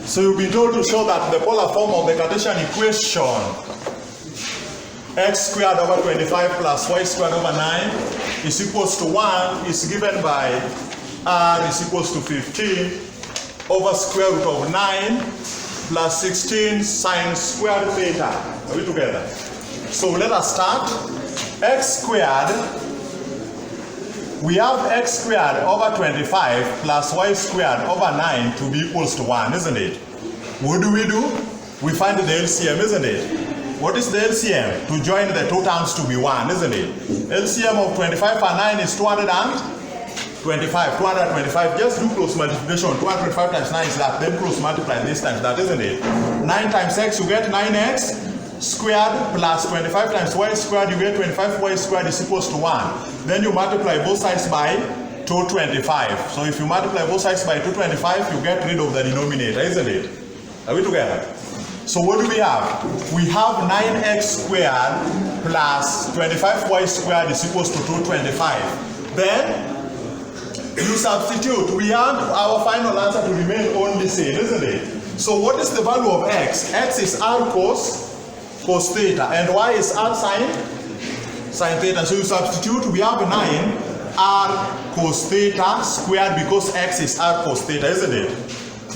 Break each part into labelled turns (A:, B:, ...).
A: So you've been told to show that the polar form of the Cartesian equation x squared over 25 plus y squared over 9 is equals to 1 is given by r is equals to 15 over square root of 9 plus 16 sine squared theta. Are we together? So let us start. X squared, we have x squared over 25 plus y squared over 9 to be equals to 1, isn't it? What do? We find the LCM, isn't it? What is the LCM? To join the two terms to be 1, isn't it? LCM of 25 and 9 is 225. 225. Just do cross multiplication. 225 times 9 is that. Then cross multiply this times that, isn't it? 9 times x, you get 9x squared plus 25 times y squared, you get 25y squared is equals to 1. Then you multiply both sides by 225. So if you multiply both sides by 225, you get rid of the denominator, isn't it? Are we together? So what do we have? We have 9x squared plus 25y squared is equals to 225. Then you substitute. We have our final answer to remain only same, isn't it? So what is the value of x? X is r cos theta, and y is r sine theta. So you substitute. We have 9 r cos theta squared because x is r cos theta, isn't it?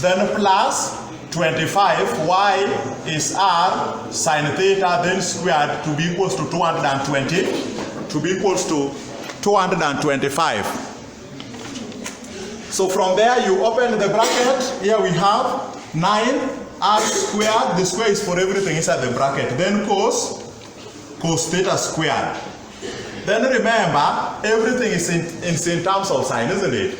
A: Then plus 25 y is r sine theta, then squared to be equals to 220, to be equals to 225. So from there you open the bracket. Here we have 9 r squared, the square is for everything inside the bracket, then cos theta squared. Then remember, everything is in terms of sign, isn't it?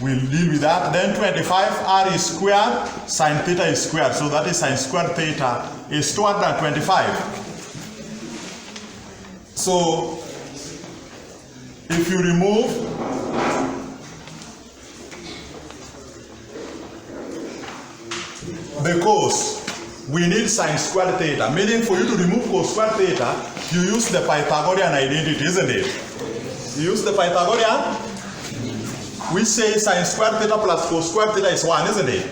A: We'll deal with that. Then 25 r is squared, sine theta is squared, so that is sine squared theta is 225. So if you remove the cos, we need sine squared theta, meaning for you to remove cos squared theta, you use the Pythagorean identity, isn't it? You use the Pythagorean, we say sine squared theta plus cos squared theta is 1, isn't it?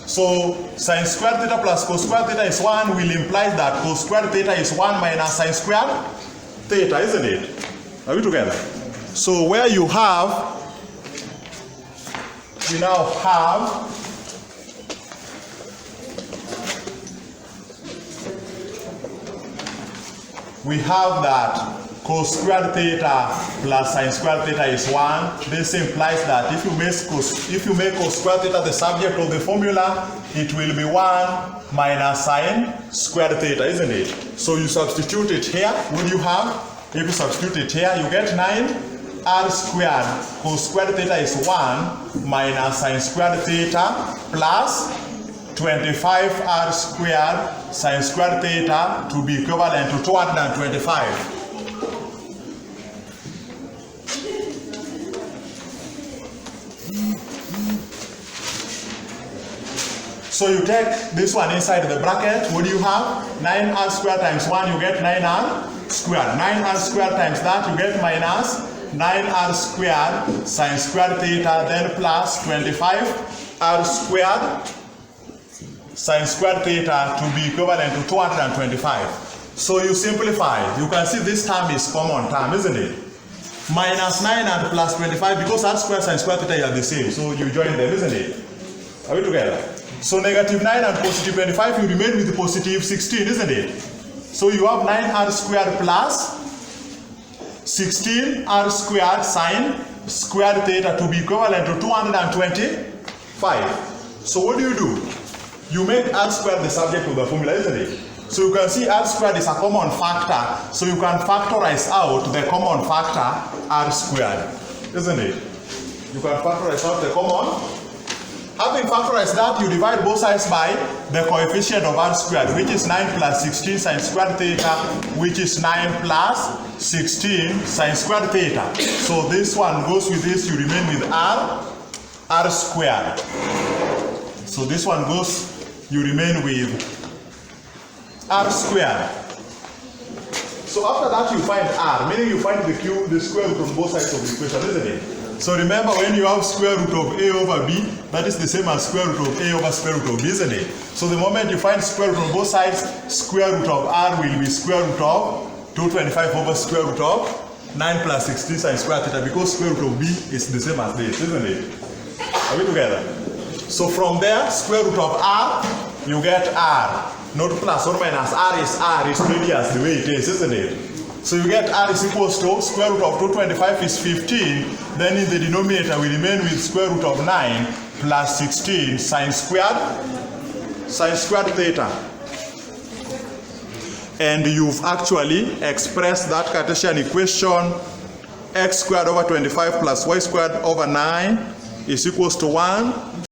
A: So sine squared theta plus cos squared theta is 1 will imply that cos squared theta is 1 minus sine squared theta, isn't it? Are we together? So where you have, we now have that cos squared theta plus sine squared theta is 1. This implies that if you make cos squared theta the subject of the formula, it will be 1 minus sine squared theta, isn't it? So you substitute it here. What do you have? If you substitute it here, you get 9 r squared cos squared theta is 1 minus sine squared theta plus 25 r squared sine squared theta to be equivalent to 225. So you take this one inside the bracket. What do you have? 9r squared times 1, you get 9r squared. 9r squared times that, you get minus 9r squared sine squared theta, then plus 25r squared sine squared theta to be equivalent to 225. So you simplify. You can see this term is common term, isn't it? Minus 9 and plus 25, because r squared sine squared theta are the same. So you join them, isn't it? Are we together? So negative 9 and positive 25, you remain with the positive 16, isn't it? So you have 9r squared plus 16r squared sine squared theta to be equivalent to 225. So what do? You make r squared the subject of the formula, isn't it? So you can see r squared is a common factor, so you can factorize out the common factor r squared, isn't it? You can factorize out the common. Having factorized that, you divide both sides by the coefficient of r squared, which is 9 plus 16 sine squared theta, which is 9 plus 16 sine squared theta. So this one goes with this, you remain with r squared. So this one goes, you remain with r squared. So after that you find r, meaning you find the square root on both sides of the equation, isn't it? So remember, when you have square root of a over b, that is the same as square root of a over square root of b, isn't it? So the moment you find square root on both sides, square root of r will be square root of 225 over square root of 9 plus 16 sine square theta, because square root of b is the same as this, isn't it? Are we together? So from there, square root of r, you get r. Not plus or minus, r is radius the way it is, isn't it? So you get r is equals to square root of 225 is 15. Then in the denominator we remain with square root of 9 plus 16 sine squared theta. And you've actually expressed that Cartesian equation, x squared over 25 plus y squared over 9 is equals to 1.